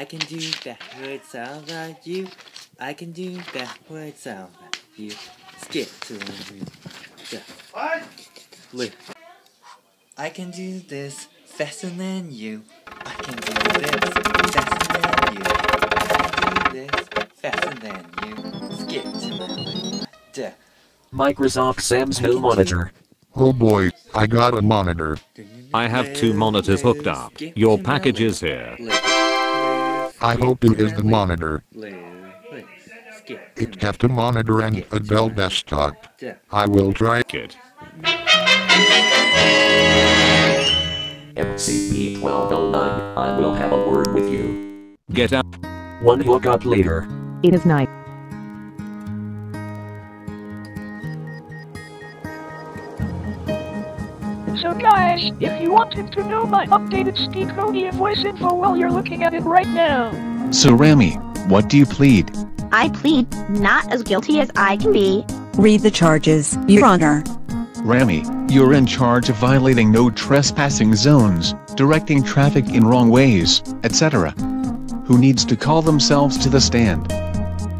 I can do backward sound like you. I can do backward sound like you. Skip to the left. I can do this faster than you. I can do this faster than you. I can do this faster than you. Skip to the left. Microsoft Sam's Hill monitor. Oh boy, I got a monitor. I have 2 monitors hooked up. Your package is here. I hope it is the monitor. It have a monitor and a Dell desktop. I will try it. MCP-1209, I will have a word with you. Get up. One hookup later. It is night. So guys, if you wanted to know my updated Speakonia voice info, well, you're looking at it right now. So Rami, what do you plead? I plead not as guilty as I can be. Read the charges, Your Honor. Rami, you're in charge of violating no trespassing zones, directing traffic in wrong ways, etc. Who needs to call themselves to the stand?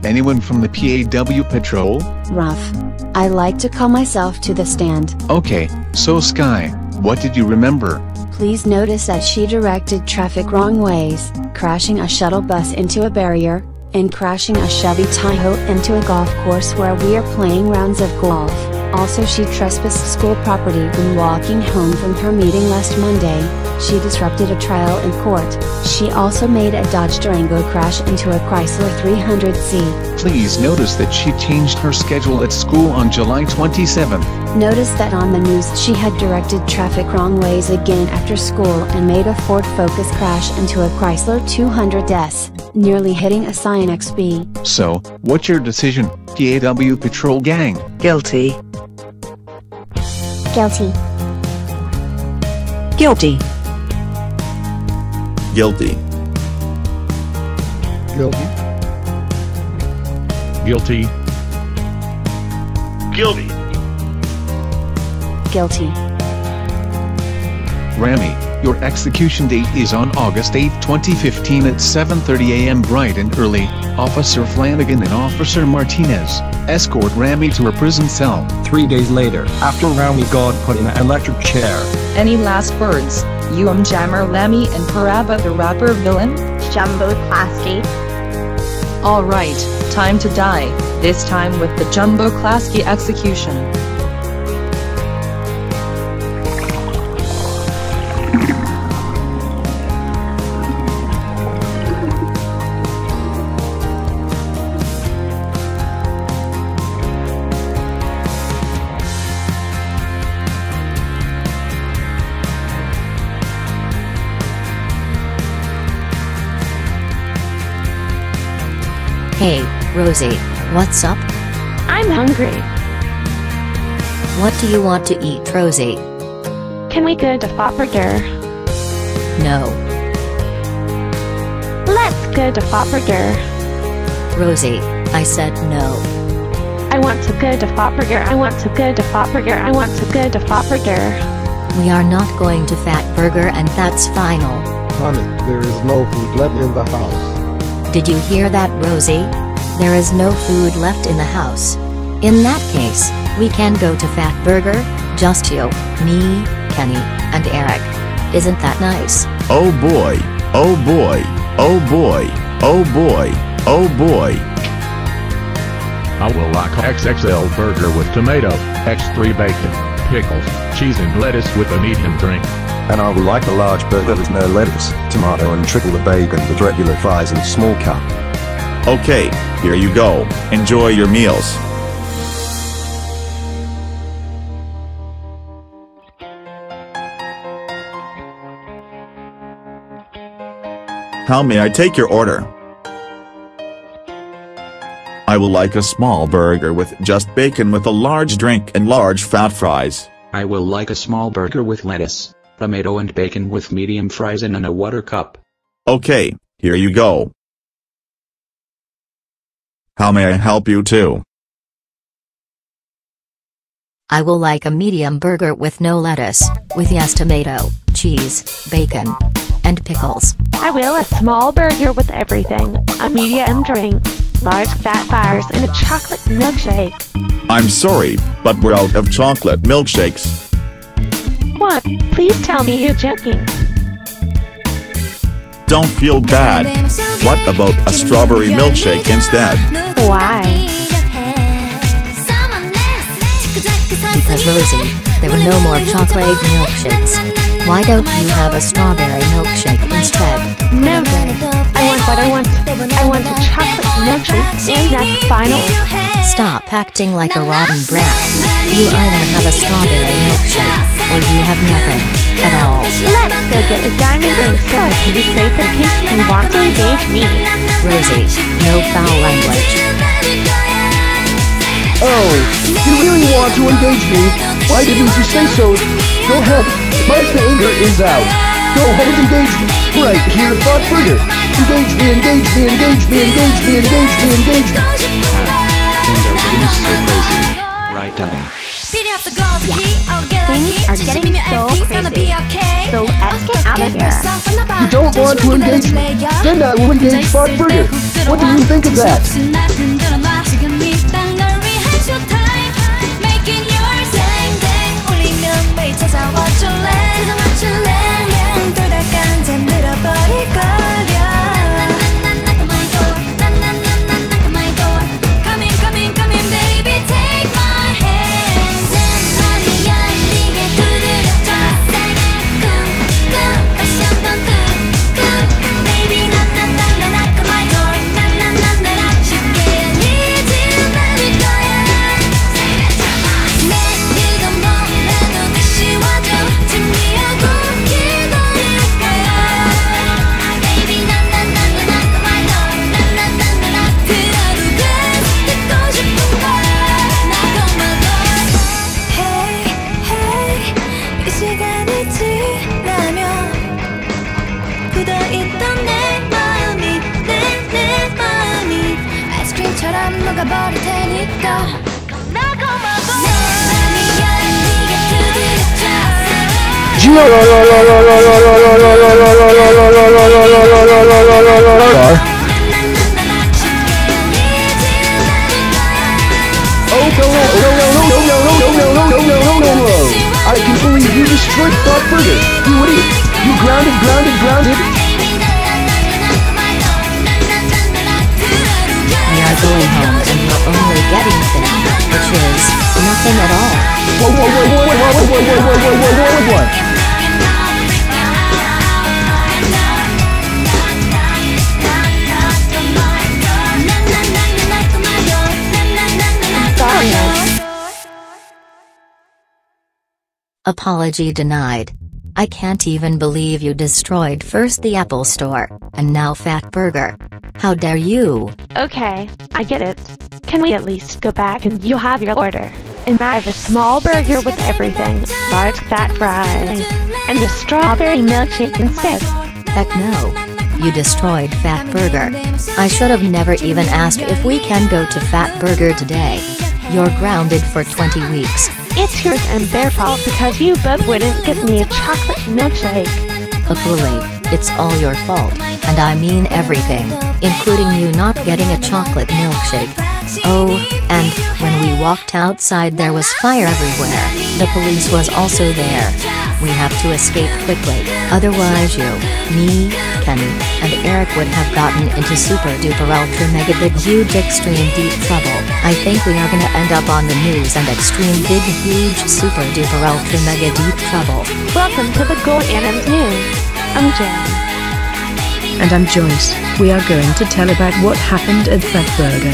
Anyone from the PAW patrol? Rough. I like to call myself to the stand. Okay, so Sky, what did you remember? Please notice that she directed traffic wrong ways, crashing a shuttle bus into a barrier, and crashing a Chevy Tahoe into a golf course where we are playing rounds of golf. Also, she trespassed school property when walking home from her meeting last Monday. She disrupted a trial in court. She also made a Dodge Durango crash into a Chrysler 300C. Please notice that she changed her schedule at school on July 27th. Notice that on the news she had directed traffic wrong ways again after school and made a Ford Focus crash into a Chrysler 200S, nearly hitting a Scion XB. So, what's your decision, PAW Patrol Gang? Guilty. Guilty. Guilty. Guilty. guilty. Guilty. Guilty. Guilty. Rami, your execution date is on August 8, 2015 at 7:30 a.m. bright and early. Officer Flanagan and Officer Martinez escort Rami to her prison cell. 3 days later, after Rami got put in an electric chair. Any last words, Jammer Lemmy and Paraba the rapper villain? Jumbo Klasky. Alright, time to die, this time with the Jumbo Klasky execution. Hey, Rosie, what's up? I'm hungry. What do you want to eat, Rosie? Can we go to Fatburger? No. Let's go to Fatburger. Rosie, I said no. I want to go to Fatburger. I want to go to Fatburger. I want to go to Fatburger. We are not going to Fat Burger, and that's final. Honey, there is no food left in the house. Did you hear that, Rosie? There is no food left in the house. In that case, we can go to Fat Burger, just you, me, Kenny, and Eric. Isn't that nice? Oh boy, oh boy, oh boy, oh boy, oh boy. I will like XXL burger with tomato, X3 bacon, pickles, cheese and lettuce with a medium drink. And I would like a large burger with no lettuce, tomato and triple the bacon with regular fries in small cup. Okay, here you go. Enjoy your meals. How may I take your order? I will like a small burger with just bacon with a large drink and large fat fries. I will like a small burger with lettuce, tomato and bacon with medium fries and in a water cup. Okay, here you go. How may I help you too? I will like a medium burger with no lettuce, with yes tomato, cheese, bacon, and pickles. I will a small burger with everything, a medium drink, large fat fries, and a chocolate milkshake. I'm sorry, but we're out of chocolate milkshakes. What? Please tell me you're joking. Don't feel bad. What about a strawberry milkshake instead? Why? Because Rosie, there were no more chocolate milkshakes. Why don't you have a strawberry milkshake instead? No good. I want what I want. I want a chocolate milkshake, and that's final. Stop acting like a rotten brat. You either have a strawberry milkshake, or you have nothing at all. Let's go get a diamond ring so I can be safe in case you want to engage me. Rosie, no foul language. Oh, you really want to engage me? Why didn't you say so? Go ahead, my finger is out. Go ahead and engage me. Right here, Thought Burger. Engage me, engage me, engage me, engage me, engage me, engage me. Things are getting so crazy. Right down. Things are getting so crazy. So let's get out of here. You don't want to engage me? Then I will engage Thought Burger. What do you think of that? I can believe you destroyed Thought Burger. You idiot. You grounded. We are going home and you're only getting thin, which is nothing at all. What? Apology denied. I can't even believe you destroyed first the Apple Store, and now Fat Burger. How dare you? Okay, I get it. Can we at least go back and you'll have your order? And I have a small burger with everything, large fat fries, and a strawberry milkshake instead. Heck no. You destroyed Fat Burger. I should have never even asked if we can go to Fat Burger today. You're grounded for 20 weeks. It's yours and their fault because you both wouldn't get me a chocolate milkshake. Apuli, it's all your fault, and I mean everything, including you not getting a chocolate milkshake. Oh, and when we walked outside there was fire everywhere. The police was also there. We have to escape quickly, otherwise you, me, Kenny, and Eric would have gotten into super duper ultra mega big huge extreme deep trouble. I think we are gonna end up on the news and extreme big huge super duper ultra mega deep trouble. Welcome to the Gold Annams News. I'm Jen. And I'm Joyce. We are going to tell about what happened at Fat Burger.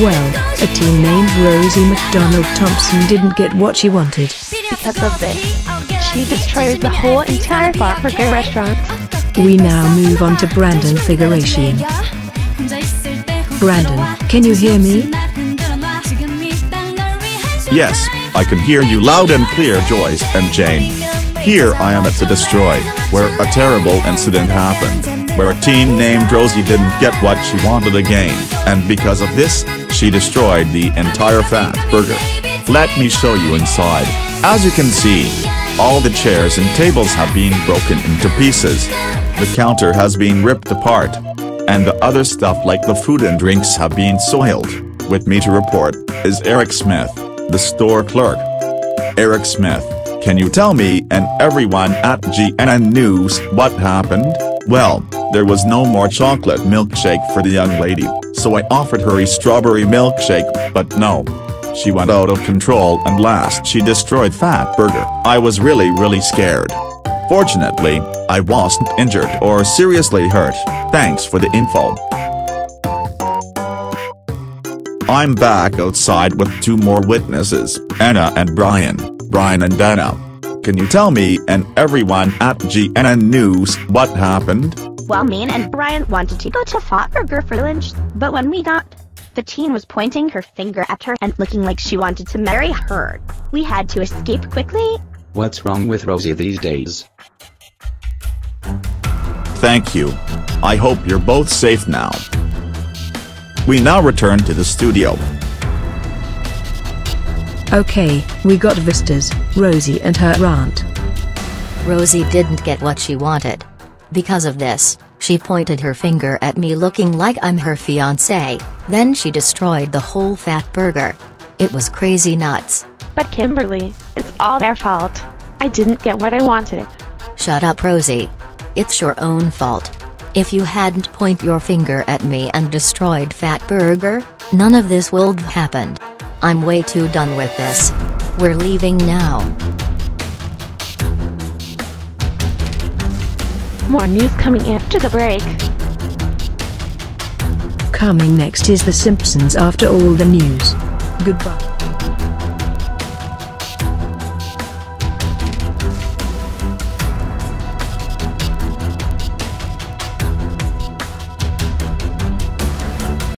Well, a teen named Rosie McDonald Thompson didn't get what she wanted. Because of this, she destroyed the whole entire Fat Burger restaurant. We now move on to Brandon Figuration. Brandon, can you hear me? Yes, I can hear you loud and clear, Joyce and Jane. Here I am at the Destroy, where a terrible incident happened, where a teen named Rosie didn't get what she wanted again, and because of this, she destroyed the entire Fat Burger. Let me show you inside. As you can see, All the chairs and tables have been broken into pieces. The counter has been ripped apart. And the other stuff like the food and drinks have been soiled. With me to report is Eric Smith, the store clerk. Eric Smith, can you tell me and everyone at GNN News what happened? Well, there was no more chocolate milkshake for the young lady, so I offered her a strawberry milkshake, but no. She went out of control and last she destroyed Fat Burger. I was really scared. Fortunately, I wasn't injured or seriously hurt. Thanks for the info. I'm back outside with two more witnesses, Anna and Brian. Brian and Anna. Can you tell me and everyone at GNN News what happened? Well, me and Brian wanted to go to Fatburger for lunch, but when we got, the teen was pointing her finger at her and looking like she wanted to marry her. We had to escape quickly. What's wrong with Rosie these days? Thank you. I hope you're both safe now. We now return to the studio. Okay, we got visitors, Rosie and her aunt. Rosie didn't get what she wanted. Because of this, she pointed her finger at me looking like I'm her fiancé, then she destroyed the whole Fat Burger. It was crazy nuts. But Kimberly, it's all their fault. I didn't get what I wanted. Shut up, Rosie. It's your own fault. If you hadn't pointed your finger at me and destroyed Fat Burger, none of this would have happened. I'm way too done with this. We're leaving now. More news coming after the break. Coming next is The Simpsons after all the news. Goodbye.